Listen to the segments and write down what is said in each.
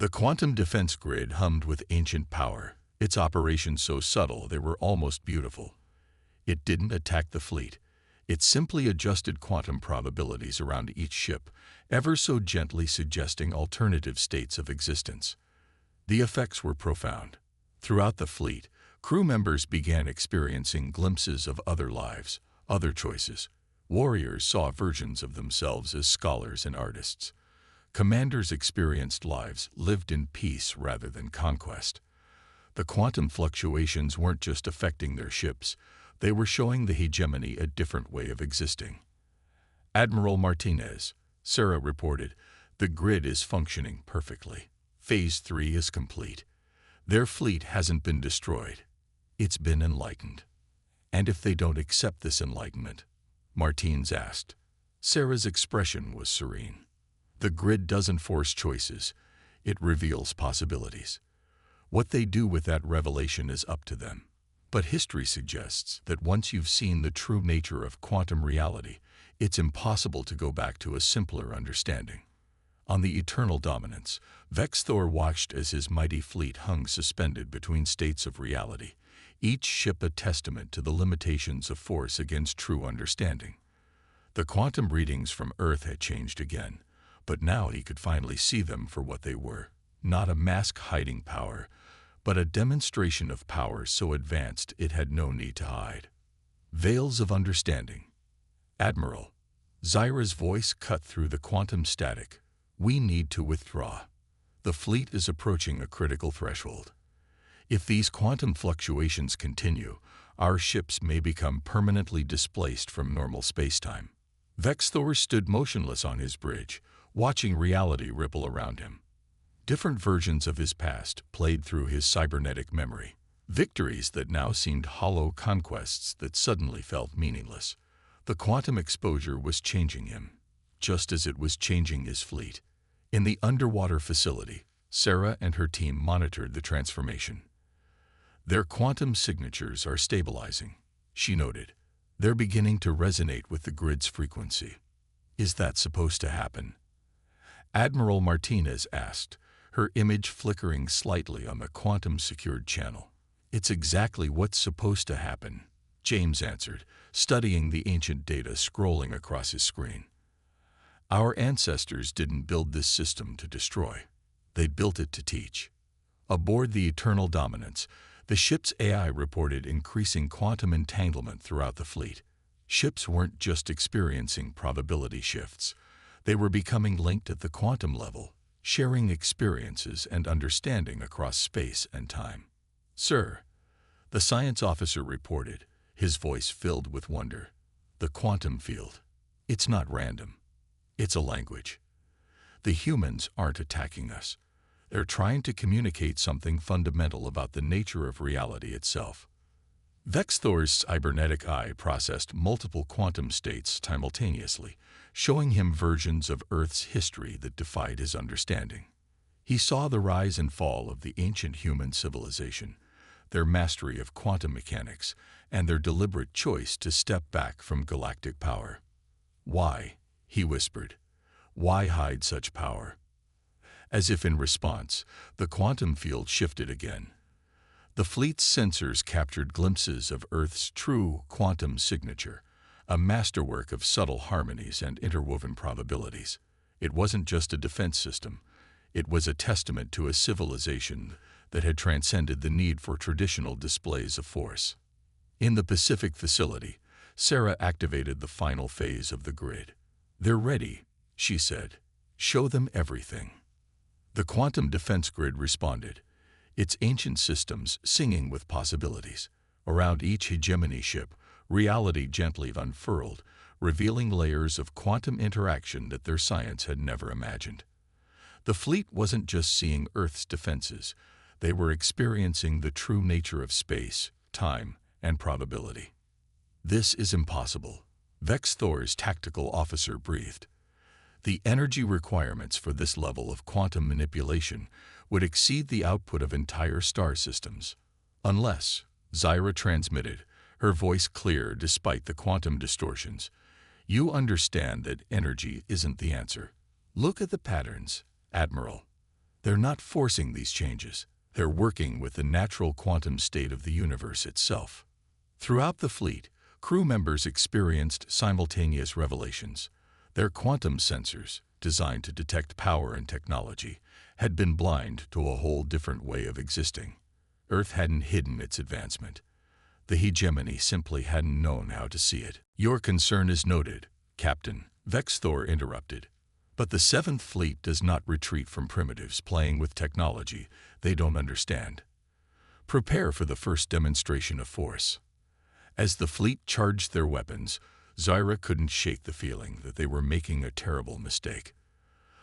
The quantum defense grid hummed with ancient power, its operations so subtle they were almost beautiful. It didn't attack the fleet. It simply adjusted quantum probabilities around each ship, ever so gently suggesting alternative states of existence. The effects were profound. Throughout the fleet, crew members began experiencing glimpses of other lives, other choices. Warriors saw versions of themselves as scholars and artists. Commanders experienced lives lived in peace rather than conquest. The quantum fluctuations weren't just affecting their ships, they were showing the hegemony a different way of existing. Admiral Martinez, Sarah reported, the grid is functioning perfectly. Phase 3 is complete. Their fleet hasn't been destroyed. It's been enlightened. And if they don't accept this enlightenment? Martins asked. Sarah's expression was serene. The grid doesn't force choices. It reveals possibilities. What they do with that revelation is up to them. But history suggests that once you've seen the true nature of quantum reality, it's impossible to go back to a simpler understanding. On the eternal dominance, Vexthor watched as his mighty fleet hung suspended between states of reality, each ship a testament to the limitations of force against true understanding. The quantum readings from Earth had changed again, but now he could finally see them for what they were, not a mask-hiding power, but a demonstration of power so advanced it had no need to hide. Veils of understanding. Admiral, Zyra's voice cut through the quantum static. We need to withdraw. The fleet is approaching a critical threshold. If these quantum fluctuations continue, our ships may become permanently displaced from normal spacetime. Vexthor stood motionless on his bridge, watching reality ripple around him. Different versions of his past played through his cybernetic memory, victories that now seemed hollow, conquests that suddenly felt meaningless. The quantum exposure was changing him, just as it was changing his fleet. In the underwater facility, Sarah and her team monitored the transformation. Their quantum signatures are stabilizing, she noted. They're beginning to resonate with the grid's frequency. Is that supposed to happen? Admiral Martinez asked, her image flickering slightly on the quantum-secured channel. It's exactly what's supposed to happen, James answered, studying the ancient data scrolling across his screen. Our ancestors didn't build this system to destroy. They built it to teach. Aboard the Eternal Dominance, the ship's AI reported increasing quantum entanglement throughout the fleet. Ships weren't just experiencing probability shifts. They were becoming linked at the quantum level, sharing experiences and understanding across space and time. Sir, the science officer reported, his voice filled with wonder. The quantum field. It's not random. It's a language. The humans aren't attacking us. They're trying to communicate something fundamental about the nature of reality itself. Vexthor's cybernetic eye processed multiple quantum states simultaneously, showing him versions of Earth's history that defied his understanding. He saw the rise and fall of the ancient human civilization, their mastery of quantum mechanics, and their deliberate choice to step back from galactic power. Why? He whispered. Why hide such power? As if in response, the quantum field shifted again. The fleet's sensors captured glimpses of Earth's true quantum signature, a masterwork of subtle harmonies and interwoven probabilities. It wasn't just a defense system. It was a testament to a civilization that had transcended the need for traditional displays of force. In the Pacific facility, Sarah activated the final phase of the grid. They're ready, she said. Show them everything. The quantum defense grid responded, its ancient systems singing with possibilities. Around each hegemony ship, reality gently unfurled, revealing layers of quantum interaction that their science had never imagined. The fleet wasn't just seeing Earth's defenses. They were experiencing the true nature of space, time, and probability. This is impossible, Vexthor's tactical officer breathed. The energy requirements for this level of quantum manipulation would exceed the output of entire star systems. Unless, Zyra transmitted, her voice clear despite the quantum distortions, you understand that energy isn't the answer. Look at the patterns, Admiral. They're not forcing these changes. They're working with the natural quantum state of the universe itself. Throughout the fleet, crew members experienced simultaneous revelations. Their quantum sensors, designed to detect power and technology, had been blind to a whole different way of existing. Earth hadn't hidden its advancement. The hegemony simply hadn't known how to see it. "Your concern is noted, Captain," Vexthor interrupted. "But the Seventh Fleet does not retreat from primitives playing with technology they don't understand. Prepare for the first demonstration of force." As the fleet charged their weapons, Zyra couldn't shake the feeling that they were making a terrible mistake.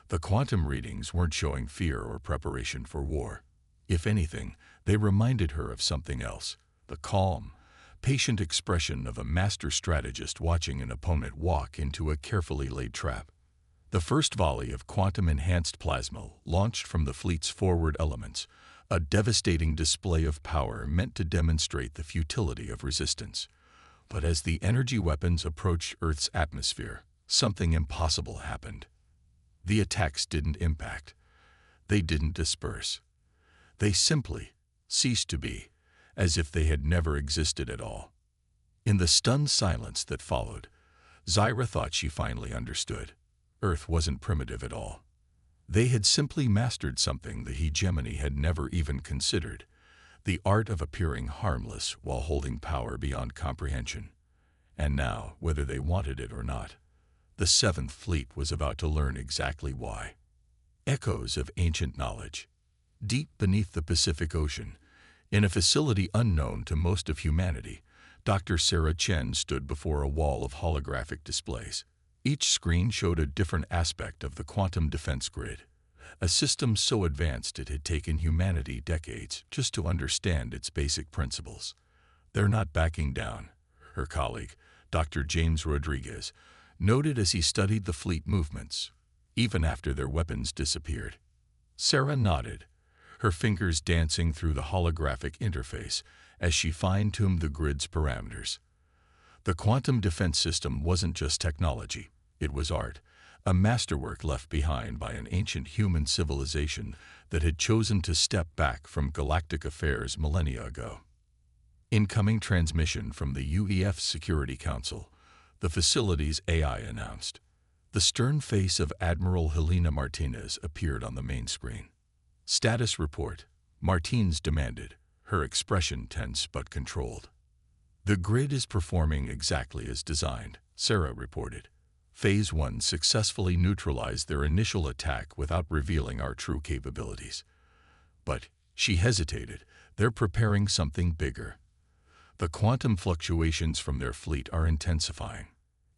The quantum readings weren't showing fear or preparation for war. If anything, they reminded her of something else: the calm, patient expression of a master strategist watching an opponent walk into a carefully laid trap. The first volley of quantum-enhanced plasma launched from the fleet's forward elements, a devastating display of power meant to demonstrate the futility of resistance. But as the energy weapons approached Earth's atmosphere, something impossible happened. The attacks didn't impact. They didn't disperse. They simply ceased to be, as if they had never existed at all. In the stunned silence that followed, Zyra thought she finally understood. Earth wasn't primitive at all. They had simply mastered something the hegemony had never even considered: the art of appearing harmless while holding power beyond comprehension. And now, whether they wanted it or not, the Seventh Fleet was about to learn exactly why. Echoes of ancient knowledge. Deep beneath the Pacific Ocean, in a facility unknown to most of humanity, Dr. Sarah Chen stood before a wall of holographic displays. Each screen showed a different aspect of the quantum defense grid, a system so advanced it had taken humanity decades just to understand its basic principles. "They're not backing down," her colleague, Dr. James Rodriguez, noted as he studied the fleet movements, even after their weapons disappeared. Sarah nodded, her fingers dancing through the holographic interface as she fine-tuned the grid's parameters. The quantum defense system wasn't just technology. It was art, a masterwork left behind by an ancient human civilization that had chosen to step back from galactic affairs millennia ago. "Incoming transmission from the UEF Security Council," the facility's AI announced. The stern face of Admiral Helena Martinez appeared on the main screen. "Status report," Martinez demanded, her expression tense but controlled. "The grid is performing exactly as designed," Sarah reported. "Phase 1 successfully neutralized their initial attack without revealing our true capabilities." But she hesitated. "They're preparing something bigger. The quantum fluctuations from their fleet are intensifying."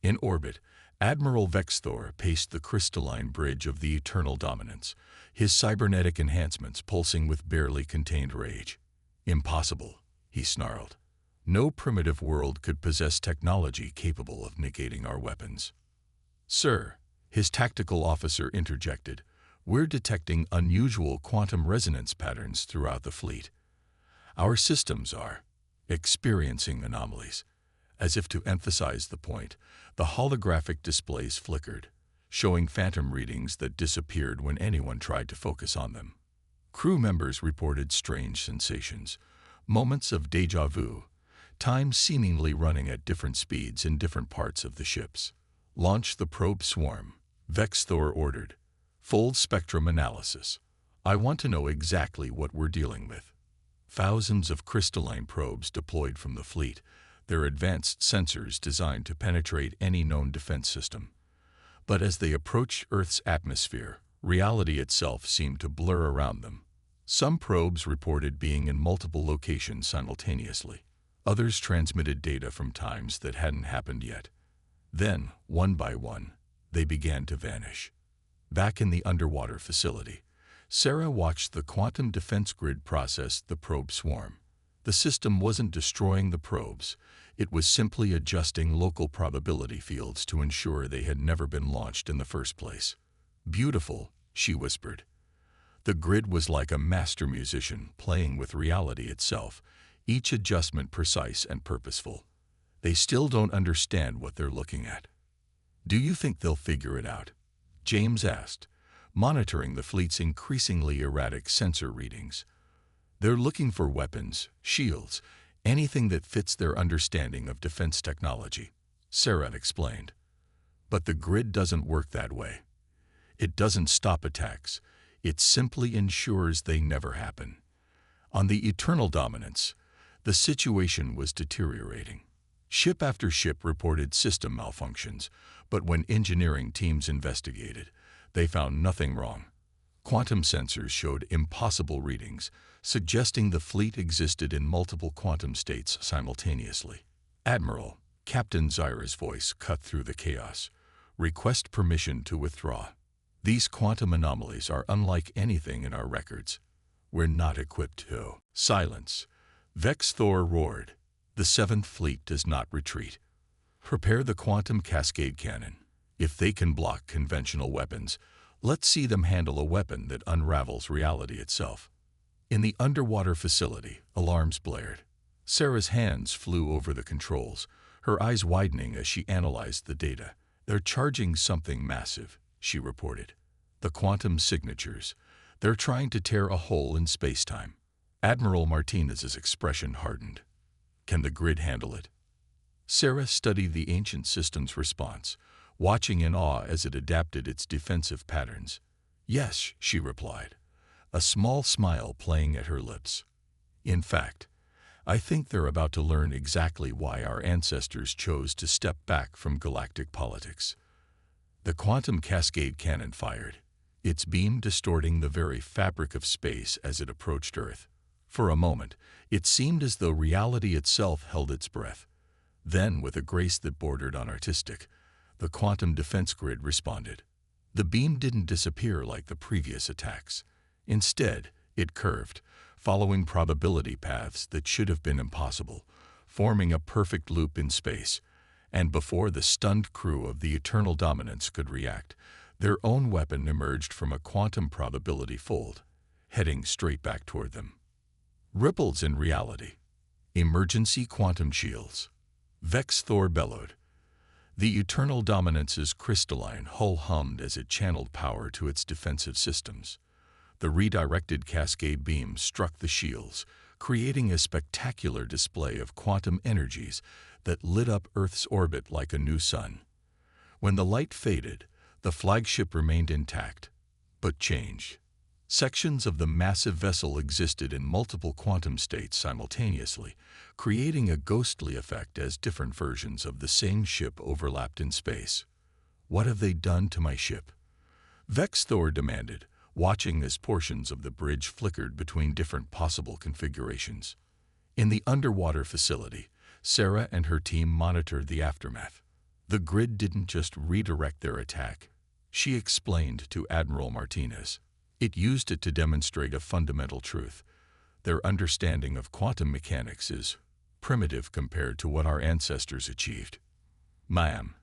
In orbit, Admiral Vexthor paced the crystalline bridge of the eternal dominance, his cybernetic enhancements pulsing with barely contained rage. "Impossible," he snarled. "No primitive world could possess technology capable of negating our weapons." "Sir," his tactical officer interjected, "we're detecting unusual quantum resonance patterns throughout the fleet. Our systems are experiencing anomalies." As if to emphasize the point, the holographic displays flickered, showing phantom readings that disappeared when anyone tried to focus on them. Crew members reported strange sensations, moments of déjà vu, time seemingly running at different speeds in different parts of the ships. "Launch the probe swarm," Vexthor ordered. "Full spectrum analysis. I want to know exactly what we're dealing with." Thousands of crystalline probes deployed from the fleet, their advanced sensors designed to penetrate any known defense system. But as they approached Earth's atmosphere, reality itself seemed to blur around them. Some probes reported being in multiple locations simultaneously. Others transmitted data from times that hadn't happened yet. Then, one by one, they began to vanish. Back in the underwater facility, Sarah watched the quantum defense grid process the probe swarm. The system wasn't destroying the probes. It was simply adjusting local probability fields to ensure they had never been launched in the first place. "Beautiful," she whispered. The grid was like a master musician playing with reality itself, each adjustment precise and purposeful. "They still don't understand what they're looking at." "Do you think they'll figure it out?" James asked, monitoring the fleet's increasingly erratic sensor readings. They're looking for weapons, shields, anything that fits their understanding of defense technology, Sarah explained. But the grid doesn't work that way. It doesn't stop attacks. It simply ensures they never happen. On the Eternal Dominance, the situation was deteriorating. Ship after ship reported system malfunctions, but when engineering teams investigated, they found nothing wrong. Quantum sensors showed impossible readings, suggesting the fleet existed in multiple quantum states simultaneously. "Admiral," Captain Zyra's voice cut through the chaos. "Request permission to withdraw. These quantum anomalies are unlike anything in our records. We're not equipped to." "Silence!" Vex Thor roared. "The Seventh Fleet does not retreat. Prepare the quantum cascade cannon. If they can block conventional weapons, let's see them handle a weapon that unravels reality itself." In the underwater facility, alarms blared. Sarah's hands flew over the controls, her eyes widening as she analyzed the data. "They're charging something massive," she reported. "The quantum signatures. They're trying to tear a hole in space-time." Admiral Martinez's expression hardened. "Can the grid handle it?" Sarah studied the ancient system's response, watching in awe as it adapted its defensive patterns. "Yes," she replied, a small smile playing at her lips. "In fact, I think they're about to learn exactly why our ancestors chose to step back from galactic politics." The quantum cascade cannon fired, its beam distorting the very fabric of space as it approached Earth. For a moment, it seemed as though reality itself held its breath. Then, with a grace that bordered on artistic, the quantum defense grid responded. The beam didn't disappear like the previous attacks. Instead, it curved, following probability paths that should have been impossible, forming a perfect loop in space. And before the stunned crew of the Eternal Dominance could react, their own weapon emerged from a quantum probability fold, heading straight back toward them. Ripples in reality. Emergency quantum shields. Vex Thor bellowed. The Eternal Dominance's crystalline hull hummed as it channeled power to its defensive systems. The redirected cascade beam struck the shields, creating a spectacular display of quantum energies that lit up Earth's orbit like a new sun. When the light faded, the flagship remained intact, but changed. Sections of the massive vessel existed in multiple quantum states simultaneously, creating a ghostly effect as different versions of the same ship overlapped in space. "What have they done to my ship?" Vex Thor demanded, watching as portions of the bridge flickered between different possible configurations. In the underwater facility, Sarah and her team monitored the aftermath. The grid didn't just redirect their attack, she explained to Admiral Martinez. It used it to demonstrate a fundamental truth. Their understanding of quantum mechanics is primitive compared to what our ancestors achieved. "Ma'am,"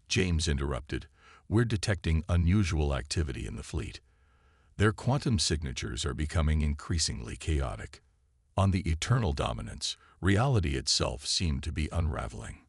James interrupted, "we're detecting unusual activity in the fleet. Their quantum signatures are becoming increasingly chaotic." On the Eternal Dominance, reality itself seemed to be unraveling.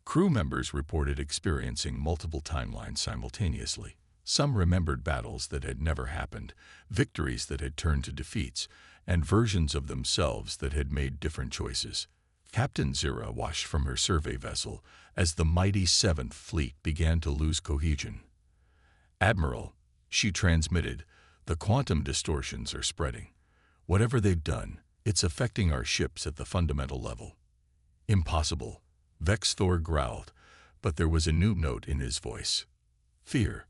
Crew members reported experiencing multiple timelines simultaneously. Some remembered battles that had never happened, victories that had turned to defeats, and versions of themselves that had made different choices. Captain Zyra watched from her survey vessel as the mighty Seventh Fleet began to lose cohesion. "Admiral," she transmitted, "the quantum distortions are spreading. Whatever they've done, it's affecting our ships at the fundamental level." "Impossible," Vex Thor growled, but there was a new note in his voice. Fear.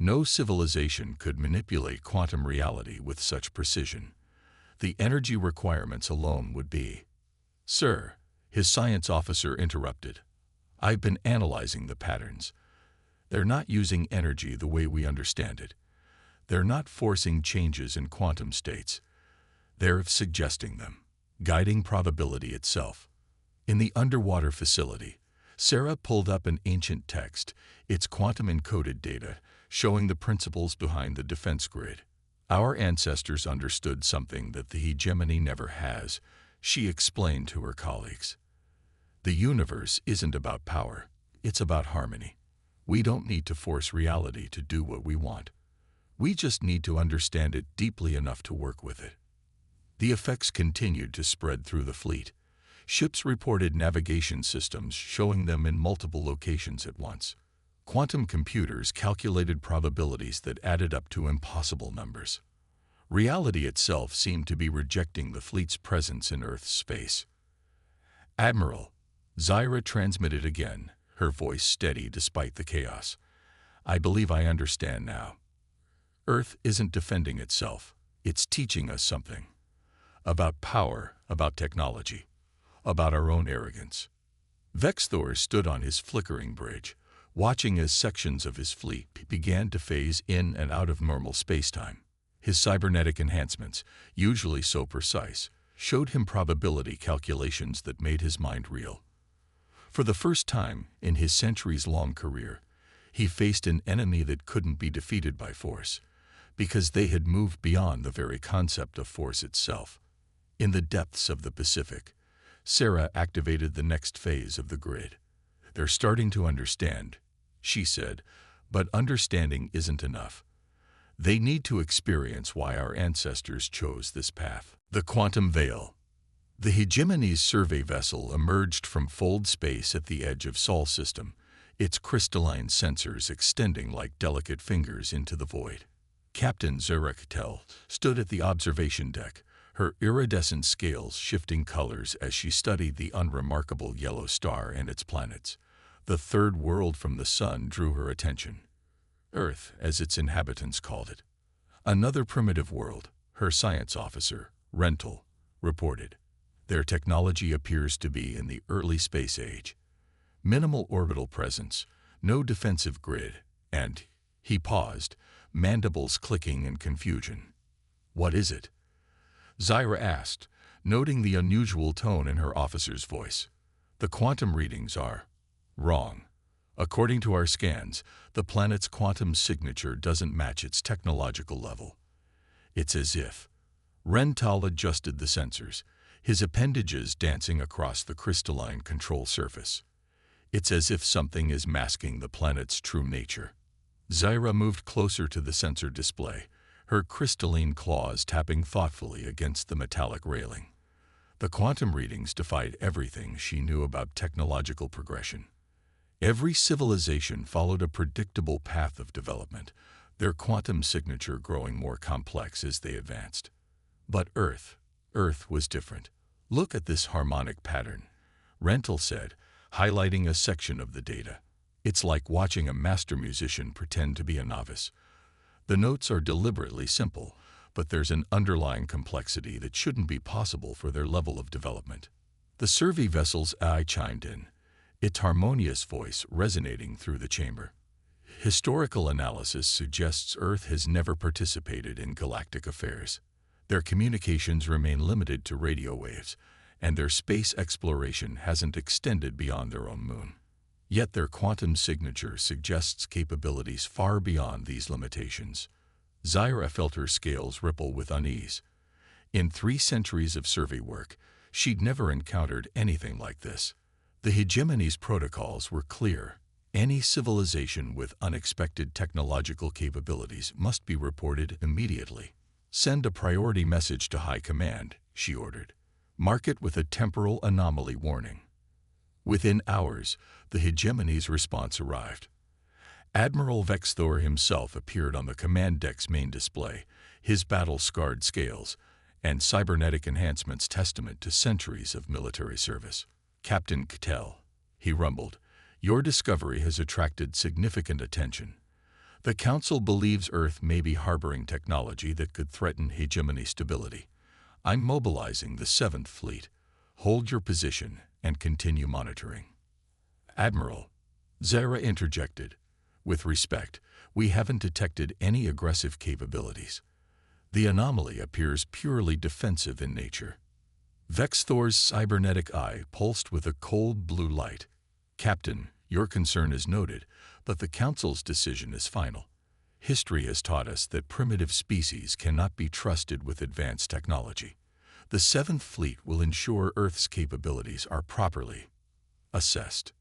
No civilization could manipulate quantum reality with such precision. The energy requirements alone would be. "Sir," his science officer interrupted, "I've been analyzing the patterns. They're not using energy the way we understand it. They're not forcing changes in quantum states. They're suggesting them, guiding probability itself." In the underwater facility, Sarah pulled up an ancient text, its quantum-encoded data, showing the principles behind the defense grid. "Our ancestors understood something that the hegemony never has," she explained to her colleagues. "The universe isn't about power, it's about harmony. We don't need to force reality to do what we want. We just need to understand it deeply enough to work with it. The effects continued to spread through the fleet. Ships reported navigation systems showing them in multiple locations at once. Quantum computers calculated probabilities that added up to impossible numbers. Reality itself seemed to be rejecting the fleet's presence in Earth's space. "Admiral," Zyra transmitted again, her voice steady despite the chaos. "I believe I understand now. Earth isn't defending itself. It's teaching us something. About power, about technology, about our own arrogance." Vexthor stood on his flickering bridge, watching as sections of his fleet began to phase in and out of normal spacetime. His cybernetic enhancements, usually so precise, showed him probability calculations that made his mind reel. For the first time in his centuries-long career, he faced an enemy that couldn't be defeated by force, because they had moved beyond the very concept of force itself. In the depths of the Pacific, Sarah activated the next phase of the grid. "They're starting to understand," she said, "but understanding isn't enough. They need to experience why our ancestors chose this path." The quantum veil. The Hegemony's survey vessel emerged from fold space at the edge of Sol system, its crystalline sensors extending like delicate fingers into the void. Captain Zerek stood at the observation deck, her iridescent scales shifting colors as she studied the unremarkable yellow star and its planets. The third world from the sun drew her attention. Earth, as its inhabitants called it. "Another primitive world," her science officer, Rental, reported. "Their technology appears to be in the early space age. Minimal orbital presence, no defensive grid, and," he paused, mandibles clicking in confusion. "What is it?" Zyra asked, noting the unusual tone in her officer's voice. "The quantum readings are wrong. According to our scans, the planet's quantum signature doesn't match its technological level. It's as if..." Rental adjusted the sensors, his appendages dancing across the crystalline control surface. "It's as if something is masking the planet's true nature." Zyra moved closer to the sensor display, her crystalline claws tapping thoughtfully against the metallic railing. The quantum readings defied everything she knew about technological progression. Every civilization followed a predictable path of development, their quantum signature growing more complex as they advanced. But Earth was different. "Look at this harmonic pattern," Rental said, highlighting a section of the data. "It's like watching a master musician pretend to be a novice. The notes are deliberately simple, but there's an underlying complexity that shouldn't be possible for their level of development." The survey vessel's eye chimed in, its harmonious voice resonating through the chamber. "Historical analysis suggests Earth has never participated in galactic affairs. Their communications remain limited to radio waves, and their space exploration hasn't extended beyond their own moon. Yet their quantum signature suggests capabilities far beyond these limitations." Zyra felt her scales ripple with unease. In 3 centuries of survey work, she'd never encountered anything like this. The Hegemony's protocols were clear. Any civilization with unexpected technological capabilities must be reported immediately. "Send a priority message to High Command," she ordered. "Mark it with a temporal anomaly warning." Within hours, the Hegemony's response arrived. Admiral Vexthor himself appeared on the command deck's main display, his battle-scarred scales and cybernetic enhancements testament to centuries of military service. "Captain Cattell," he rumbled, "your discovery has attracted significant attention. The Council believes Earth may be harboring technology that could threaten Hegemony stability. I'm mobilizing the 7th Fleet. Hold your position and continue monitoring." "Admiral," Zyra interjected, "with respect, we haven't detected any aggressive capabilities. The anomaly appears purely defensive in nature." Vexthor's cybernetic eye pulsed with a cold blue light. "Captain, your concern is noted, but the Council's decision is final. History has taught us that primitive species cannot be trusted with advanced technology. The 7th Fleet will ensure Earth's capabilities are properly assessed."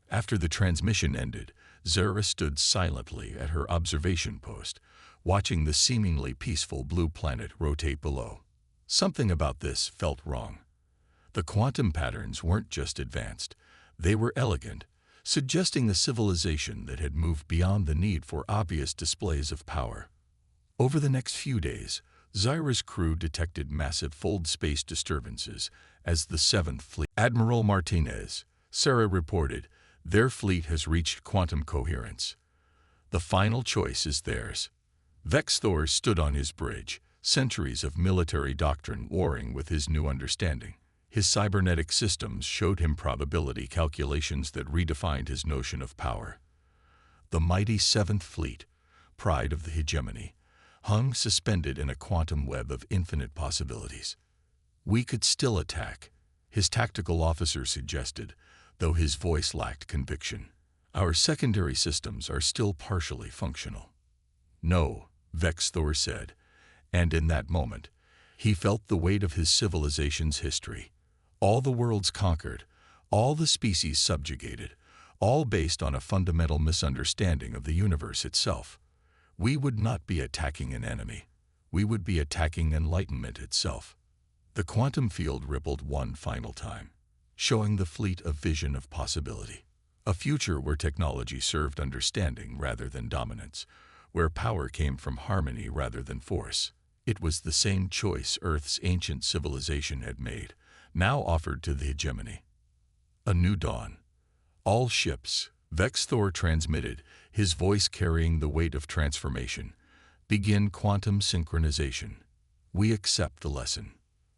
After the transmission ended, Zyra stood silently at her observation post, watching the seemingly peaceful blue planet rotate below. Something about this felt wrong. The quantum patterns weren't just advanced, they were elegant, suggesting a civilization that had moved beyond the need for obvious displays of power. Over the next few days, Zyra's crew detected massive fold space disturbances as the 7th Fleet. Admiral Martinez, Sarah reported, their fleet has reached quantum coherence. The final choice is theirs. Vexthor stood on his bridge, centuries of military doctrine warring with his new understanding. His cybernetic systems showed him probability calculations that redefined his notion of power. The mighty 7th Fleet, pride of the hegemony, hung suspended in a quantum web of infinite possibilities. We could still attack, his tactical officer suggested, though his voice lacked conviction. Our secondary systems are still partially functional. No, Vexthor said, and in that moment, he felt the weight of his civilization's history. All the worlds conquered, all the species subjugated, all based on a fundamental misunderstanding of the universe itself. We would not be attacking an enemy. We would be attacking enlightenment itself. The quantum field rippled one final time, showing the fleet a vision of possibility. A future where technology served understanding rather than dominance, where power came from harmony rather than force. It was the same choice Earth's ancient civilization had made, now offered to the hegemony. A new dawn. All ships, Vexthor transmitted, his voice carrying the weight of transformation, begin quantum synchronization. We accept the lesson.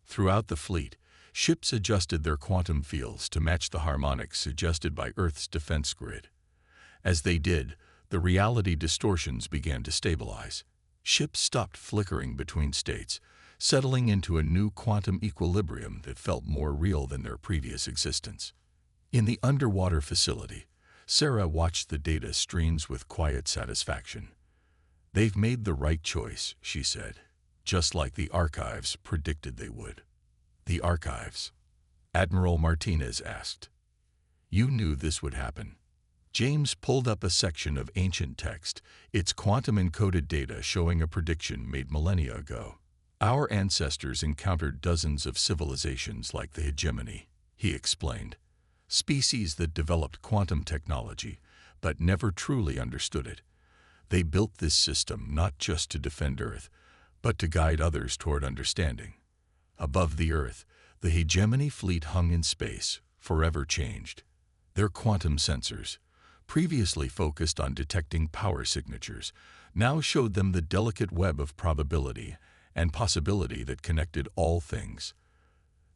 Throughout the fleet, ships adjusted their quantum fields to match the harmonics suggested by Earth's defense grid. As they did, the reality distortions began to stabilize. Ships stopped flickering between states, settling into a new quantum equilibrium that felt more real than their previous existence. In the underwater facility, Sarah watched the data streams with quiet satisfaction. They've made the right choice, she said, just like the archives predicted they would. The archives? Admiral Martinez asked. You knew this would happen. James pulled up a section of ancient text, its quantum-encoded data showing a prediction made millennia ago. Our ancestors encountered dozens of civilizations like the hegemony, he explained. Species that developed quantum technology, but never truly understood it. They built this system not just to defend Earth, but to guide others toward understanding. Above the Earth, the hegemony fleet hung in space, forever changed. Their quantum sensors, previously focused on detecting power signatures, now showed them the delicate web of probability and possibility that connected all things.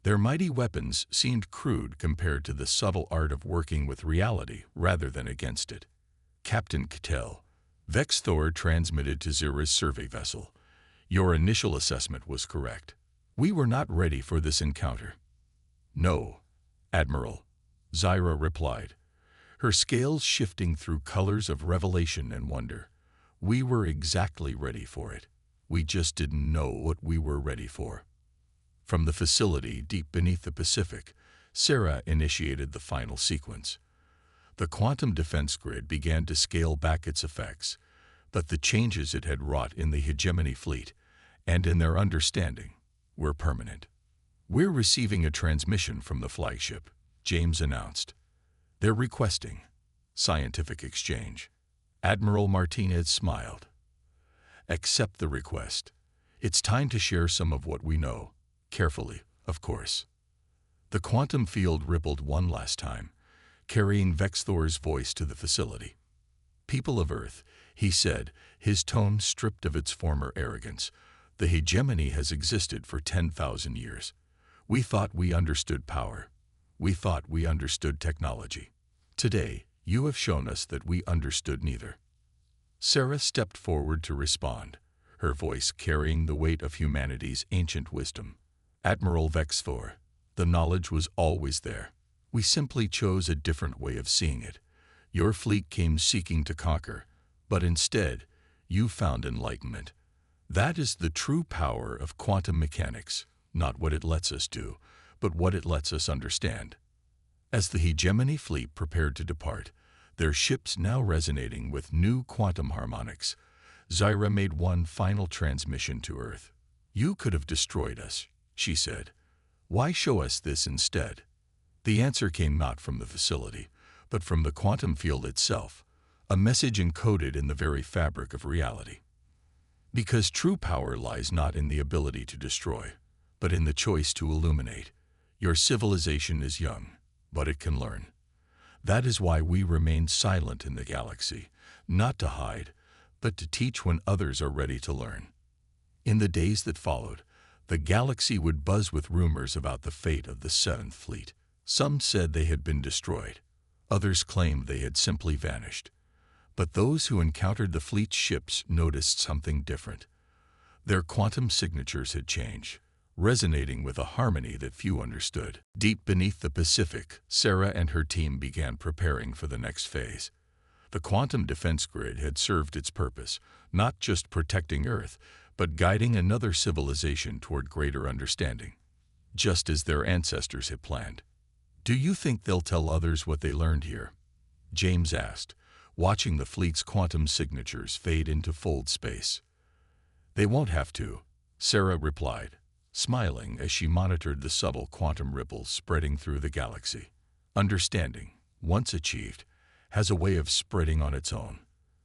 Their mighty weapons seemed crude compared to the subtle art of working with reality rather than against it. Captain Cattell, Vexthor transmitted to Zyra's survey vessel. Your initial assessment was correct. We were not ready for this encounter. No, Admiral, Zyra replied, her scales shifting through colors of revelation and wonder. We were exactly ready for it. We just didn't know what we were ready for. From the facility deep beneath the Pacific, Sarah initiated the final sequence. The quantum defense grid began to scale back its effects, but the changes it had wrought in the hegemony fleet and in their understanding were permanent. We're receiving a transmission from the flagship, James announced. They're requesting scientific exchange. Admiral Martinez smiled. Accept the request. It's time to share some of what we know. Carefully, of course. The quantum field rippled one last time, carrying Vexthor's voice to the facility. People of Earth, he said, his tone stripped of its former arrogance, the hegemony has existed for 10,000 years. We thought we understood power. We thought we understood technology. Today, you have shown us that we understood neither. Sarah stepped forward to respond, her voice carrying the weight of humanity's ancient wisdom. Admiral Vexthor, the knowledge was always there. We simply chose a different way of seeing it. Your fleet came seeking to conquer, but instead, you found enlightenment. That is the true power of quantum mechanics, not what it lets us do, but what it lets us understand. As the hegemony fleet prepared to depart, their ships now resonating with new quantum harmonics, Zyra made one final transmission to Earth. "You could have destroyed us," she said. "Why show us this instead?" The answer came not from the facility, but from the quantum field itself, a message encoded in the very fabric of reality. Because true power lies not in the ability to destroy, but in the choice to illuminate. Your civilization is young, but it can learn. That is why we remain silent in the galaxy, not to hide, but to teach when others are ready to learn. In the days that followed, the galaxy would buzz with rumors about the fate of the Seventh Fleet. Some said they had been destroyed. Others claimed they had simply vanished. But those who encountered the fleet's ships noticed something different. Their quantum signatures had changed, resonating with a harmony that few understood. Deep beneath the Pacific, Sarah and her team began preparing for the next phase. The quantum defense grid had served its purpose, not just protecting Earth, but guiding another civilization toward greater understanding, just as their ancestors had planned. "Do you think they'll tell others what they learned here?" James asked, watching the fleet's quantum signatures fade into fold space. "They won't have to," Sarah replied, smiling as she monitored the subtle quantum ripples spreading through the galaxy. "Understanding, once achieved, has a way of spreading on its own.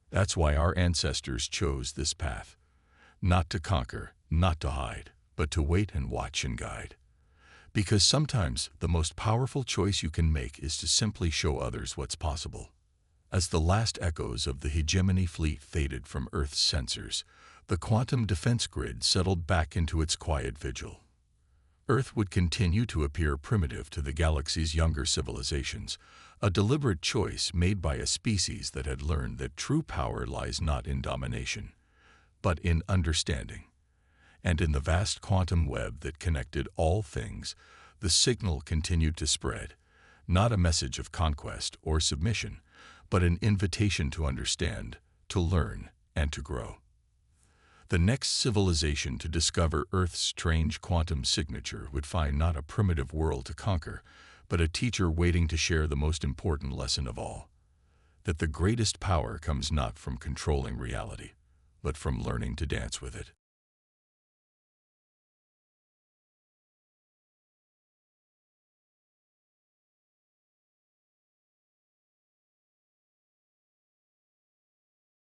That's why our ancestors chose this path. Not to conquer, not to hide, but to wait and watch and guide. Because sometimes the most powerful choice you can make is to simply show others what's possible." As the last echoes of the hegemony fleet faded from Earth's sensors, the quantum defense grid settled back into its quiet vigil. Earth would continue to appear primitive to the galaxy's younger civilizations, a deliberate choice made by a species that had learned that true power lies not in domination, but in understanding. And in the vast quantum web that connected all things, the signal continued to spread, not a message of conquest or submission, but an invitation to understand, to learn, and to grow. The next civilization to discover Earth's strange quantum signature would find not a primitive world to conquer, but a teacher waiting to share the most important lesson of all: that the greatest power comes not from controlling reality, but from learning to dance with it.